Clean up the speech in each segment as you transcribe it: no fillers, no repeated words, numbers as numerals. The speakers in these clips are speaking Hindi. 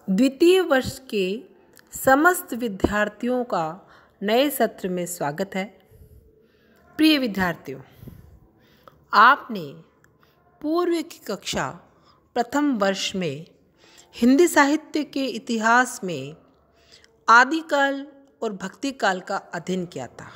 द्वितीय वर्ष के समस्त विद्यार्थियों का नए सत्र में स्वागत है। प्रिय विद्यार्थियों, आपने पूर्व की कक्षा प्रथम वर्ष में हिंदी साहित्य के इतिहास में आदिकाल और भक्तिकाल का अध्ययन किया था।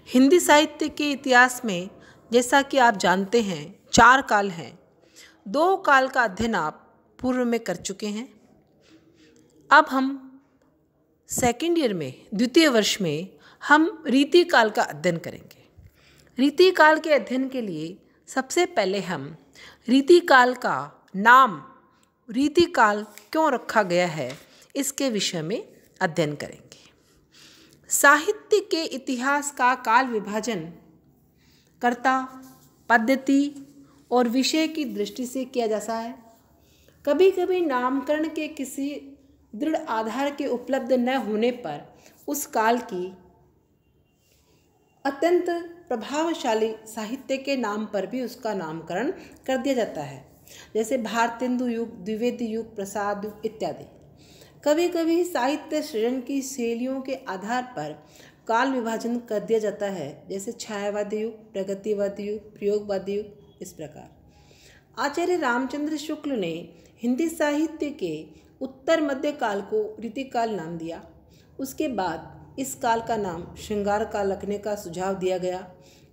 हिंदी साहित्य के इतिहास में जैसा कि आप जानते हैं 4 काल हैं। 2 काल का अध्ययन आप पूर्व में कर चुके हैं। अब हम सेकेंड ईयर में द्वितीय वर्ष में हम रीति काल का अध्ययन करेंगे। रीति काल के अध्ययन के लिए सबसे पहले हम रीति काल का नाम रीति काल क्यों रखा गया है इसके विषय में अध्ययन करेंगे। साहित्य के इतिहास का काल विभाजन कर्ता, पद्धति और विषय की दृष्टि से किया जाता है। कभी कभी नामकरण के किसी दृढ़ आधार के उपलब्ध न होने पर उस काल की अत्यंत प्रभावशाली साहित्य के नाम पर भी उसका नामकरण कर दिया जाता है, जैसे भारतेंदु युग, द्विवेदी युग, प्रसाद युग इत्यादि। कभी कभी साहित्य सृजन की शैलियों के आधार पर काल विभाजन कर दिया जाता है, जैसे छायावादी युग, प्रगतिवादी युग, प्रयोगवादी युग, इस प्रकार। आचार्य रामचंद्र शुक्ल ने हिंदी साहित्य के उत्तर मध्य काल को रीति काल नाम दिया। उसके बाद इस काल का नाम श्रृंगार काल रखने का सुझाव दिया गया।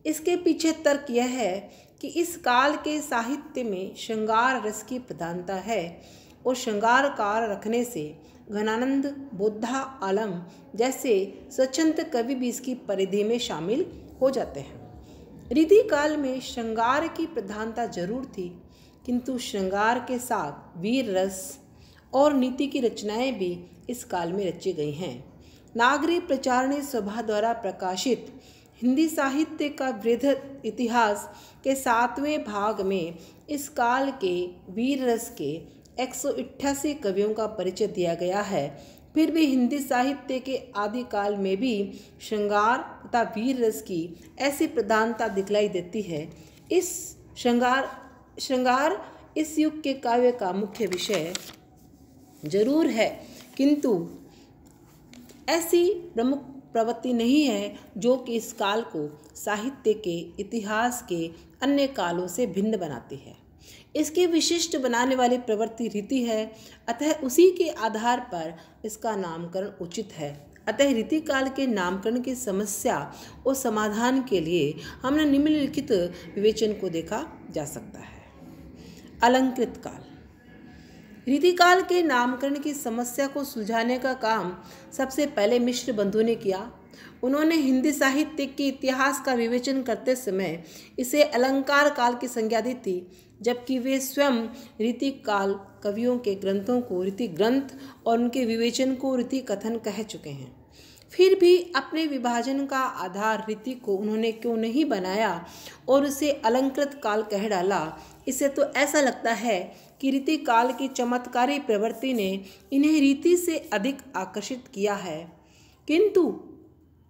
इसके पीछे तर्क यह है कि इस काल के साहित्य में श्रृंगार रस की प्रधानता है और श्रृंगार काल रखने से घनानंद, बोद्धा, आलम जैसे स्वच्छंद कवि भी इसकी परिधि में शामिल हो जाते हैं। रीति काल में श्रृंगार की प्रधानता जरूर थी, किंतु श्रृंगार के साथ वीर रस और नीति की रचनाएं भी इस काल में रची गई हैं। नागरी प्रचारणी सभा द्वारा प्रकाशित हिंदी साहित्य का वृहद इतिहास के 7वें भाग में इस काल के वीर रस के 188 कवियों का परिचय दिया गया है। फिर भी हिंदी साहित्य के आदिकाल में भी श्रृंगार तथा वीर रस की ऐसी प्रधानता दिखलाई देती है। इस श्रृंगार इस युग के काव्य का मुख्य विषय जरूर है, किंतु ऐसी प्रमुख प्रवृत्ति नहीं है जो कि इस काल को साहित्य के इतिहास के अन्य कालों से भिन्न बनाती है। इसके विशिष्ट बनाने वाली प्रवृत्ति रीति है, अतः उसी के आधार पर इसका नामकरण उचित है। अतः रीति काल के नामकरण की समस्या और समाधान के लिए हमने निम्नलिखित विवेचन को देखा जा सकता है। अलंकृत काल। रीति काल के नामकरण की समस्या को सुलझाने का काम सबसे पहले मिश्र बंधु ने किया। उन्होंने हिंदी साहित्य के इतिहास का विवेचन करते समय इसे अलंकार काल की संज्ञा दी थी, जबकि वे स्वयं रीति काल कवियों के ग्रंथों को रीति ग्रंथ और उनके विवेचन को रीति कथन कह चुके हैं। फिर भी अपने विभाजन का आधार रीति को उन्होंने क्यों नहीं बनाया और उसे अलंकृत काल कह डाला। इससे तो ऐसा लगता है कि रीति काल की चमत्कारी प्रवृत्ति ने इन्हें रीति से अधिक आकर्षित किया है, किंतु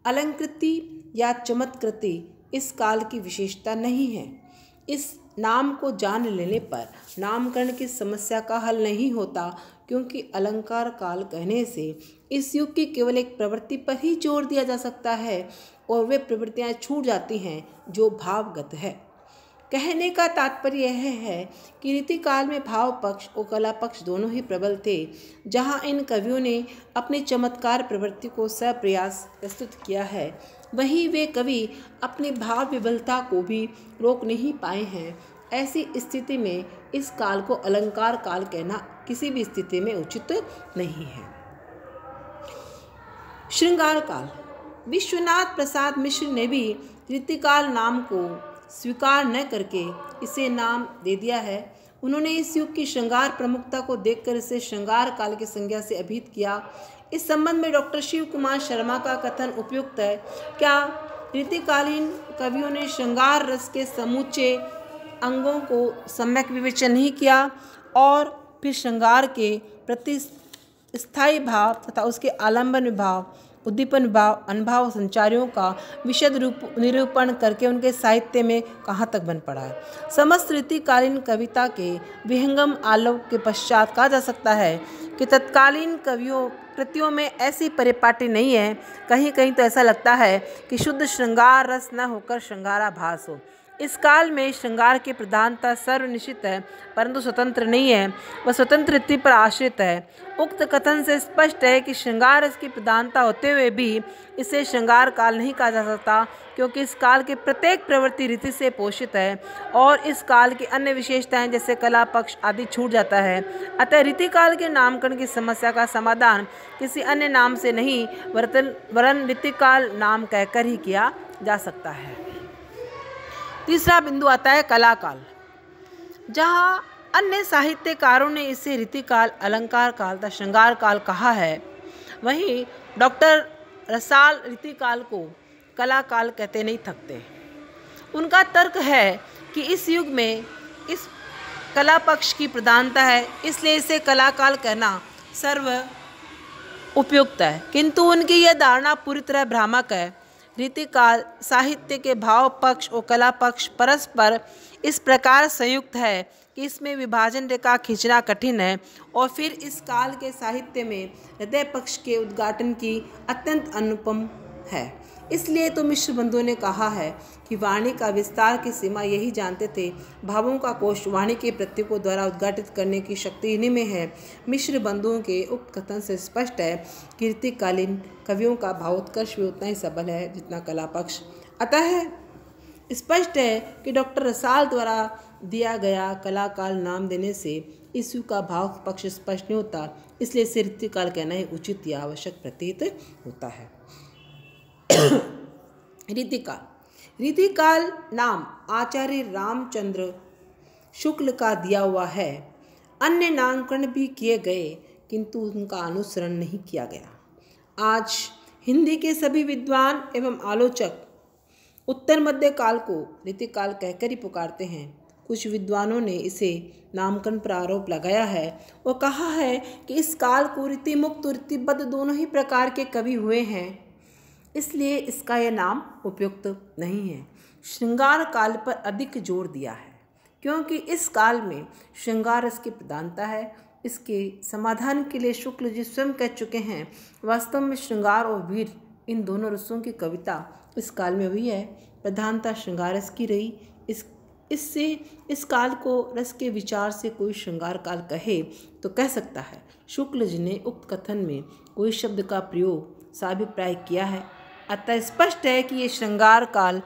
अलंकृति या चमत्कृति इस काल की विशेषता नहीं है। इस नाम को जान लेने पर नामकरण की समस्या का हल नहीं होता, क्योंकि अलंकार काल कहने से इस युग की केवल एक प्रवृत्ति पर ही जोर दिया जा सकता है और वे प्रवृत्तियां छूट जाती हैं जो भावगत है। कहने का तात्पर्य यह है कि रीति काल में भाव पक्ष और कला पक्ष दोनों ही प्रबल थे। जहां इन कवियों ने अपनी चमत्कार प्रवृत्ति को सप्रयास प्रस्तुत किया है, वहीं वे कवि अपनी भाव विबलता को भी रोक नहीं पाए हैं। ऐसी स्थिति में इस काल को अलंकार काल कहना किसी भी स्थिति में उचित नहीं है। श्रृंगार काल। विश्वनाथ प्रसाद मिश्र ने भी रीतिकाल नाम को स्वीकार न करके इसे नाम दे दिया है। उन्होंने इस युग की श्रृंगार प्रमुखता को देखकर इसे श्रृंगार काल की संज्ञा से अभिहित किया। इस संबंध में डॉक्टर शिव कुमार शर्मा का कथन उपयुक्त है। क्या रीतिकालीन कवियों ने श्रृंगार रस के समूचे अंगों को सम्यक विवेचन नहीं किया और फिर श्रृंगार के प्रति स्थायी भाव तथा उसके आलंबन भाव उद्दीपन भाव अनुभाव संचारियों का विशद रूप निरूपण करके उनके साहित्य में कहाँ तक बन पड़ा है। समस्त रीतिकालीन कविता के विहंगम आलोक के पश्चात कहा जा सकता है कि तत्कालीन कृतियों में ऐसी परिपाटी नहीं है। कहीं कहीं तो ऐसा लगता है कि शुद्ध श्रृंगार रस न होकर श्रृंगाराभास हो। इस काल में श्रृंगार की प्रधानता सर्वनिश्चित है, परंतु स्वतंत्र नहीं है, वह स्वतंत्र रीति पर आश्रित है। उक्त कथन से स्पष्ट है कि श्रृंगार रस की प्रधानता होते हुए भी इसे श्रृंगार काल नहीं कहा जा सकता, क्योंकि इस काल की प्रत्येक प्रवृत्ति रीति से पोषित है और इस काल की अन्य विशेषताएं जैसे कला पक्ष आदि छूट जाता है। अतः रीतिकाल के नामकरण की समस्या का समाधान किसी अन्य नाम से नहीं वरन रीतिकाल नाम कहकर ही किया जा सकता है। तीसरा बिंदु आता है कला काल। जहाँ अन्य साहित्यकारों ने इसे रीतिकाल, अलंकार काल तथा श्रृंगार काल कहा है, वहीं डॉक्टर रसाल रीतिकाल को कला काल कहते नहीं थकते। उनका तर्क है कि इस युग में इस कला पक्ष की प्रधानता है, इसलिए इसे कला काल कहना सर्व उपयुक्त है। किंतु उनकी यह धारणा पूरी तरह भ्रामक है। रीतिकाल साहित्य के भाव पक्ष और कला पक्ष परस्पर इस प्रकार संयुक्त है कि इसमें विभाजन रेखा खींचना कठिन है और फिर इस काल के साहित्य में हृदय पक्ष के उद्घाटन की अत्यंत अनुपम है। इसलिए तो मिश्र बंधुओं ने कहा है कि वाणी का विस्तार की सीमा यही जानते थे। भावों का कोश वाणी के प्रतीकों द्वारा उद्घाटित करने की शक्ति इन्हीं में है। मिश्र बंधुओं के उक्त कथन से स्पष्ट है कि रीतिकालीन कवियों का भावोत्कर्ष भी उतना ही सबल है जितना कला पक्ष। अतः स्पष्ट है कि डॉक्टर रसाल द्वारा दिया गया कला काल नाम देने से इस युग का भाव पक्ष स्पष्ट नहीं होता, इसलिए इसे रीतिकाल कहना ही उचित या आवश्यक प्रतीत होता है। रीतिकाल नाम आचार्य रामचंद्र शुक्ल का दिया हुआ है। अन्य नामकरण भी किए गए किंतु उनका अनुसरण नहीं किया गया। आज हिंदी के सभी विद्वान एवं आलोचक उत्तर मध्य काल को रीतिकाल कहकर ही पुकारते हैं। कुछ विद्वानों ने इसे नामकरण पर आरोप लगाया है और कहा है कि इस काल को रीति मुक्त और रीतिबद्ध दोनों ही प्रकार के कवि हुए हैं, इसलिए इसका यह नाम उपयुक्त नहीं है। श्रृंगार काल पर अधिक जोर दिया है क्योंकि इस काल में श्रृंगार रस की प्रधानता है। इसके समाधान के लिए शुक्ल जी स्वयं कह चुके हैं, वास्तव में श्रृंगार और वीर इन दोनों रसों की कविता इस काल में हुई है। प्रधानता श्रृंगार रस की रही। इससे इस काल को रस के विचार से कोई श्रृंगार काल कहे तो कह सकता है। शुक्ल जी ने उक्त कथन में कोई शब्द का प्रयोग साभिप्राय किया है, अतः स्पष्ट है कि ये श्रृंगार काल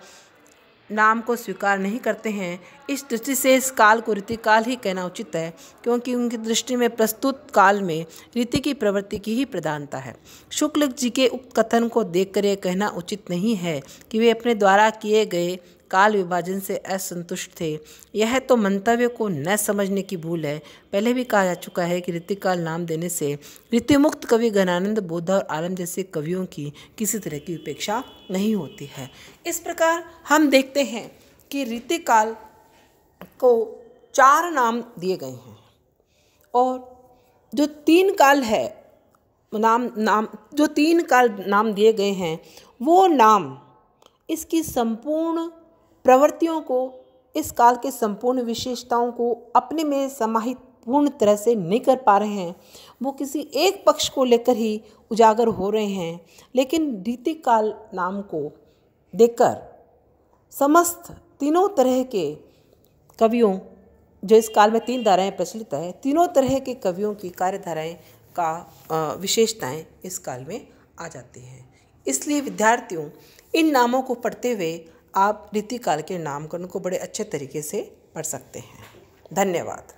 नाम को स्वीकार नहीं करते हैं। इस दृष्टि से इस काल को रीतिकाल ही कहना उचित है, क्योंकि उनकी दृष्टि में प्रस्तुत काल में रीति की प्रवृत्ति की ही प्रधानता है। शुक्ल जी के उक्त कथन को देखकर यह कहना उचित नहीं है कि वे अपने द्वारा किए गए काल विभाजन से असंतुष्ट थे। यह तो मंतव्य को न समझने की भूल है। पहले भी कहा जा चुका है कि रीतिकाल नाम देने से रीतिमुक्त कवि घनानंद, बोधा और आलम जैसे कवियों की किसी तरह की उपेक्षा नहीं होती है। इस प्रकार हम देखते हैं कि रीतिकाल को 4 नाम दिए गए हैं और जो 3 काल है जो 3 काल नाम दिए गए हैं वो नाम इसकी संपूर्ण प्रवृत्तियों को, इस काल के संपूर्ण विशेषताओं को अपने में समाहित पूर्ण तरह से नहीं कर पा रहे हैं। वो किसी एक पक्ष को लेकर ही उजागर हो रहे हैं। लेकिन रीतिकाल नाम को देखकर समस्त तीनों तरह के कवियों, जो इस काल में 3 धाराएं प्रचलित है, तीनों तरह के कवियों की कार्यधाराएं का विशेषताएं इस काल में आ जाती हैं। इसलिए विद्यार्थियों, इन नामों को पढ़ते हुए आप रीतिकाल के नामकरण को बड़े अच्छे तरीके से पढ़ सकते हैं। धन्यवाद।